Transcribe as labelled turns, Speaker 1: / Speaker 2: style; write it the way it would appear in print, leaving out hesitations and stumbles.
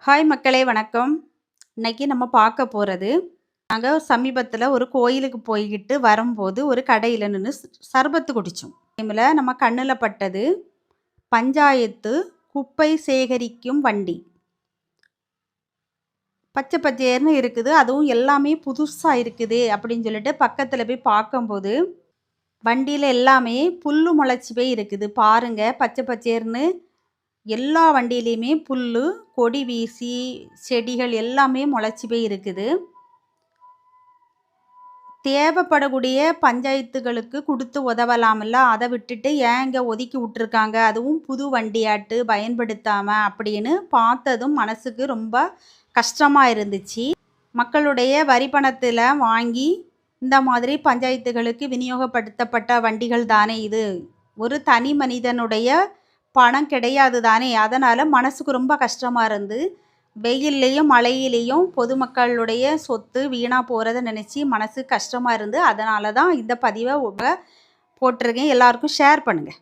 Speaker 1: Hi மக்களே வணக்கம். இன்னைக்கு நம்ம பார்க்க போகிறது, நாங்கள் சமீபத்தில் ஒரு கோயிலுக்கு போய்கிட்டு வரும்போது ஒரு கடையில் நின்று சர்பத்து குடித்தோம். டைமில் நம்ம கண்ணில் பட்டது பஞ்சாயத்து குப்பை சேகரிக்கும் வண்டி. பச்சை பச்சையர்னு இருக்குது, அதுவும் எல்லாமே புதுசாக இருக்குது அப்படின்னு சொல்லிட்டு பக்கத்தில் போய் பார்க்கும்போது வண்டியில் எல்லாமே புல் முளைச்சி போய் இருக்குது. பாருங்கள், பச்சை பச்சையர்னு எல்லா வண்டியிலையுமே புல், கொடி வீசி, செடிகள் எல்லாமே முளைச்சி போய் இருக்குது. தேவைப்படக்கூடிய பஞ்சாயத்துகளுக்கு கொடுத்து உதவலாமில்ல, அதை விட்டுட்டு ஏன் இங்கே ஒதுக்கி விட்டுருக்காங்க, அதுவும் புது வண்டியாட்டு பயன்படுத்தாமல் அப்படின்னு பார்த்ததும் மனசுக்கு ரொம்ப கஷ்டமாக இருந்துச்சு. மக்களுடைய வரி பணத்தில் வாங்கி இந்த மாதிரி பஞ்சாயத்துகளுக்கு விநியோகப்படுத்தப்பட்ட வண்டிகள் தானே இது. ஒரு தனி மனிதனுடைய பணம் கிடையாது தானே. அதனால் மனசுக்கு ரொம்ப கஷ்டமாக இருந்து, வெயில்லையும் மழையிலையும் பொதுமக்களுடைய சொத்து வீணாக போகிறத நினச்சி மனசு கஷ்டமாக இருந்து, அதனால தான் இந்த பதிவை போட்டிருக்கேன். எல்லாருக்கும் ஷேர் பண்ணுங்கள்.